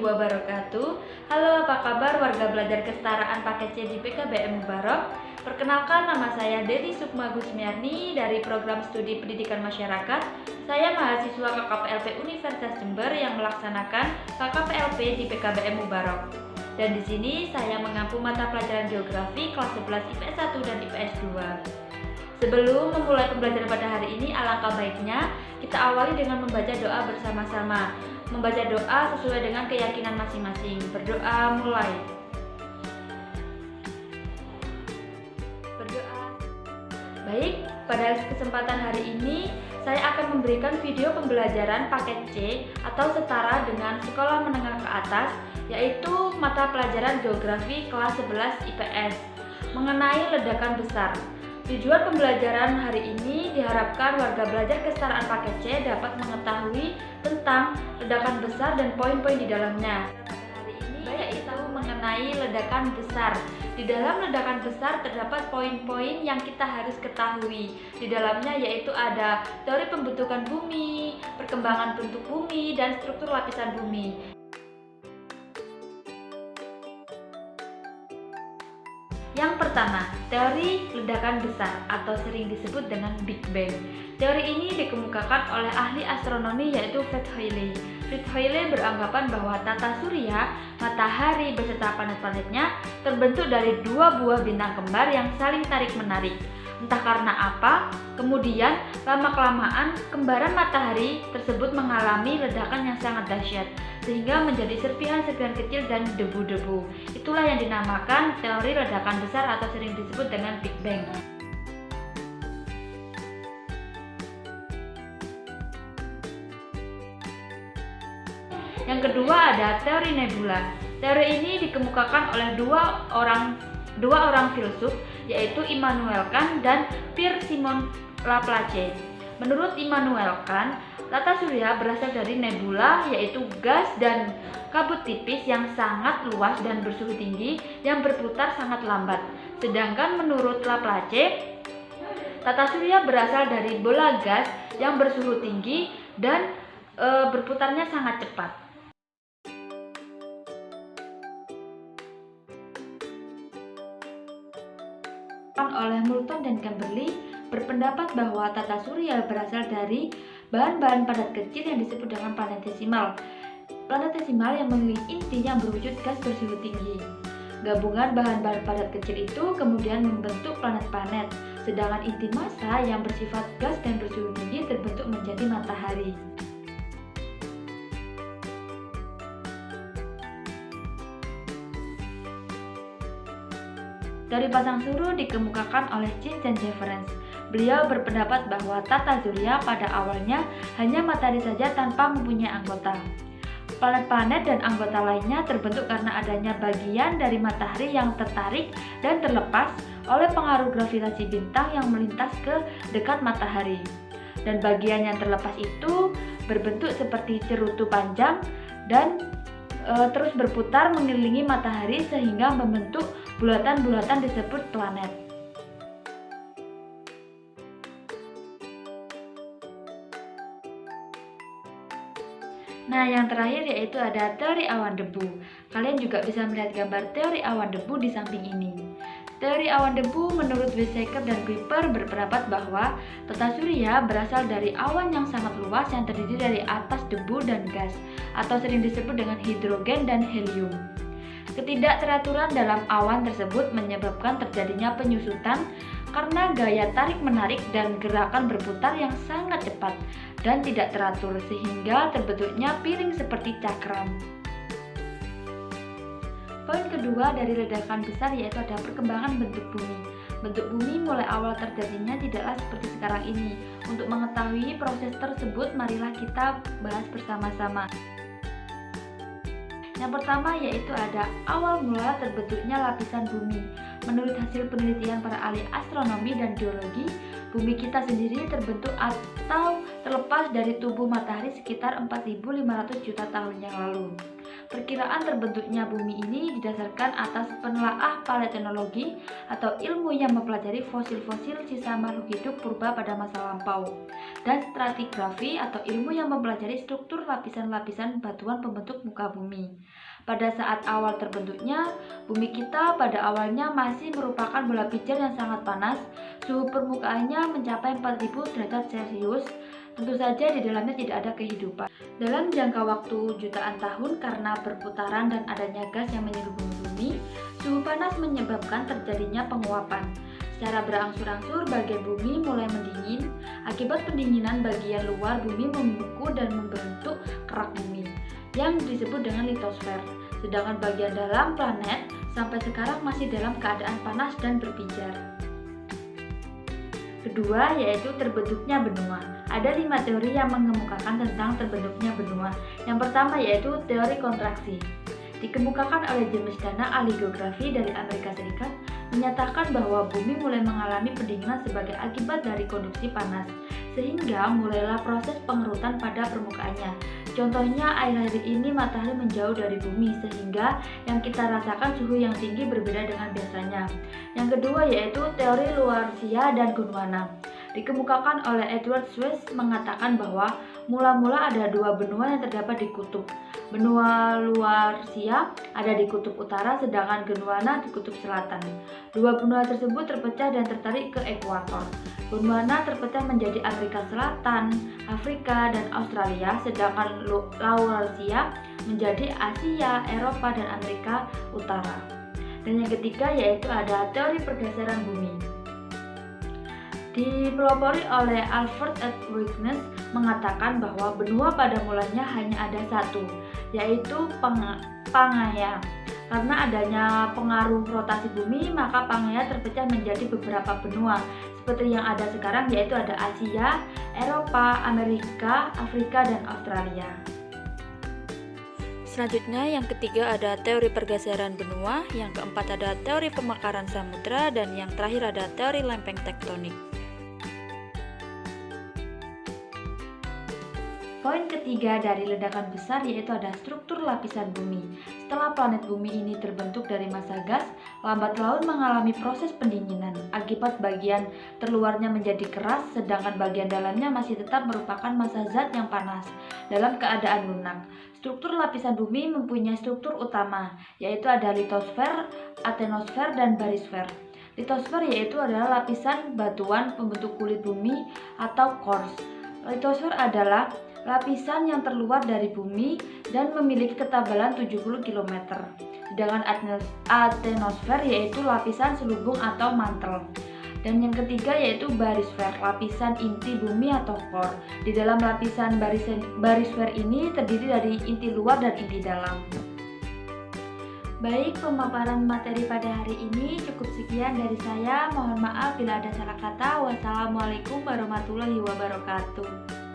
warahmatullahi wabarakatuh. Halo, apa kabar warga belajar kesetaraan paket C di PKBM Mubarok? Perkenalkan, nama saya Dedi Sukma Gusmiarni dari Program Studi Pendidikan Masyarakat. Saya mahasiswa KKPLP Universitas Jember yang melaksanakan KKPLP di PKBM Mubarok. Dan di sini saya mengampu mata pelajaran geografi kelas 11 IPS 1 dan IPS 2. Sebelum memulai pembelajaran pada hari ini, alangkah baiknya kita awali dengan membaca doa bersama-sama. Membaca doa sesuai dengan keyakinan masing-masing. Berdoa mulai. Berdoa. Baik, pada kesempatan hari ini saya akan memberikan video pembelajaran paket C atau setara dengan sekolah menengah ke atas, yaitu mata pelajaran geografi kelas 11 IPS mengenai ledakan besar. Tujuan pembelajaran hari ini diharapkan warga belajar kesetaraan paket C dapat mengetahui tentang ledakan besar dan poin-poin di dalamnya. Hari ini yaitu mengenai ledakan besar. Di dalam ledakan besar terdapat poin-poin yang kita harus ketahui. Di dalamnya yaitu ada teori pembentukan bumi, perkembangan bentuk bumi, dan struktur lapisan bumi. Yang pertama, teori ledakan besar atau sering disebut dengan Big Bang. Teori ini dikemukakan oleh ahli astronomi yaitu Fred Hoyle. Fred Hoyle beranggapan bahwa tata surya, matahari beserta planet-planetnya terbentuk dari dua buah bintang kembar yang saling tarik-menarik. Entah karena apa, kemudian lama-kelamaan kembaran matahari tersebut mengalami ledakan yang sangat dahsyat, sehingga menjadi serpihan-serpihan kecil dan debu-debu. Itulah yang dinamakan teori ledakan besar atau sering disebut dengan Big Bang. Yang kedua ada teori nebula. Teori ini dikemukakan oleh dua orang filsuf, yaitu Immanuel Kant dan Pierre-Simon Laplace. Menurut Immanuel Kant, tata surya berasal dari nebula, yaitu gas dan kabut tipis yang sangat luas dan bersuhu tinggi yang berputar sangat lambat. Sedangkan menurut Laplace, tata surya berasal dari bola gas yang bersuhu tinggi dan berputarnya sangat cepat. Oleh Moulton dan Kimberly berpendapat bahwa tata surya berasal dari bahan-bahan padat kecil yang disebut dengan planetesimal. Planetesimal yang memiliki inti yang berwujud gas bersuhu tinggi. Gabungan bahan-bahan padat kecil itu kemudian membentuk planet-planet, sedangkan inti massa yang bersifat gas dan bersuhu tinggi terbentuk menjadi matahari. Teori pasang surut dikemukakan oleh James dan Jeffrey. Beliau berpendapat bahwa tata surya pada awalnya hanya matahari saja tanpa mempunyai anggota. Planet-planet dan anggota lainnya terbentuk karena adanya bagian dari matahari yang tertarik dan terlepas oleh pengaruh gravitasi bintang yang melintas ke dekat matahari. Dan bagian yang terlepas itu berbentuk seperti cerutu panjang dan terus berputar mengelilingi matahari sehingga membentuk bulatan-bulatan disebut planet. Nah, yang terakhir yaitu ada teori awan debu. Kalian juga bisa melihat gambar teori awan debu di samping ini. Teori awan debu menurut Weizsäcker dan Kuiper berpendapat bahwa tata surya berasal dari awan yang sangat luas yang terdiri dari atas debu dan gas, atau sering disebut dengan hidrogen dan helium. Ketidakteraturan dalam awan tersebut menyebabkan terjadinya penyusutan karena gaya tarik-menarik dan gerakan berputar yang sangat cepat dan tidak teratur, sehingga terbentuknya piring seperti cakram. Poin kedua dari ledakan besar yaitu ada perkembangan bentuk bumi. Bentuk bumi mulai awal terjadinya tidaklah seperti sekarang ini. Untuk mengetahui proses tersebut, marilah kita bahas bersama-sama. Yang pertama yaitu ada awal mula terbentuknya lapisan bumi. Menurut hasil penelitian para ahli astronomi dan geologi, bumi kita sendiri terbentuk atau terlepas dari tubuh matahari sekitar 4.500 juta tahun yang lalu. Perkiraan terbentuknya bumi ini didasarkan atas penelaah paleontologi atau ilmu yang mempelajari fosil-fosil sisa makhluk hidup purba pada masa lampau, dan stratigrafi atau ilmu yang mempelajari struktur lapisan-lapisan batuan pembentuk muka bumi. Pada saat awal terbentuknya, bumi kita pada awalnya masih merupakan bola pijar yang sangat panas. Suhu permukaannya mencapai 4.000 derajat Celcius. Tentu saja di dalamnya tidak ada kehidupan. Dalam jangka waktu jutaan tahun, karena perputaran dan adanya gas yang menyelubungi bumi, suhu panas menyebabkan terjadinya penguapan. Secara berangsur-angsur bagian bumi mulai mendingin. Akibat pendinginan, bagian luar bumi membeku dan membentuk kerak bumi yang disebut dengan litosfer. Sedangkan bagian dalam planet sampai sekarang masih dalam keadaan panas dan berpijar. Kedua, yaitu terbentuknya benua. Ada 5 teori yang mengemukakan tentang terbentuknya benua. Yang pertama yaitu teori kontraksi. Dikemukakan oleh James Dana, ahli geografi dari Amerika Serikat, menyatakan bahwa bumi mulai mengalami pendinginan sebagai akibat dari konduksi panas, sehingga mulailah proses pengerutan pada permukaannya. Contohnya, akhir-akhir ini matahari menjauh dari bumi, sehingga yang kita rasakan suhu yang tinggi berbeda dengan biasanya. Yang kedua yaitu teori luarsia dan Gondwana. Dikemukakan oleh Edward Swiss, mengatakan bahwa mula-mula ada 2 benua yang terdapat di kutub. Benua luarsia ada di kutub utara, sedangkan Gondwana di kutub selatan. 2 benua tersebut terpecah dan tertarik ke ekuator. Gondwana terpecah menjadi Amerika Selatan, Afrika, dan Australia, sedangkan Laurasia menjadi Asia, Eropa, dan Amerika Utara. Dan yang ketiga yaitu ada teori pergeseran bumi. Dipelopori oleh Alfred Wegener, mengatakan bahwa benua pada mulanya hanya ada 1, yaitu Pangaea. Karena adanya pengaruh rotasi bumi, maka Pangaea terpecah menjadi beberapa benua seperti yang ada sekarang, yaitu ada Asia, Eropa, Amerika, Afrika, dan Australia. Selanjutnya, yang ketiga ada teori pergeseran benua, yang keempat ada teori pemekaran samudra, dan yang terakhir ada teori lempeng tektonik. Poin ketiga dari ledakan besar yaitu ada struktur lapisan bumi. Setelah planet bumi ini terbentuk dari massa gas, lambat laun mengalami proses pendinginan. Akibat bagian terluarnya menjadi keras, sedangkan bagian dalamnya masih tetap merupakan massa zat yang panas dalam keadaan lunak. Struktur lapisan bumi mempunyai struktur utama, yaitu ada litosfer, atenosfer, dan barisfer. Litosfer yaitu adalah lapisan batuan pembentuk kulit bumi atau cores. Litosfer adalah lapisan yang terluar dari bumi dan memiliki ketebalan 70 km. Sedangkan atenosfer yaitu lapisan selubung atau mantel. Dan yang ketiga yaitu barisfer, lapisan inti bumi atau core. Di dalam lapisan barisfer ini terdiri dari inti luar dan inti dalam. Baik, pemaparan materi pada hari ini cukup sekian dari saya. Mohon maaf bila ada salah kata. Wassalamualaikum warahmatullahi wabarakatuh.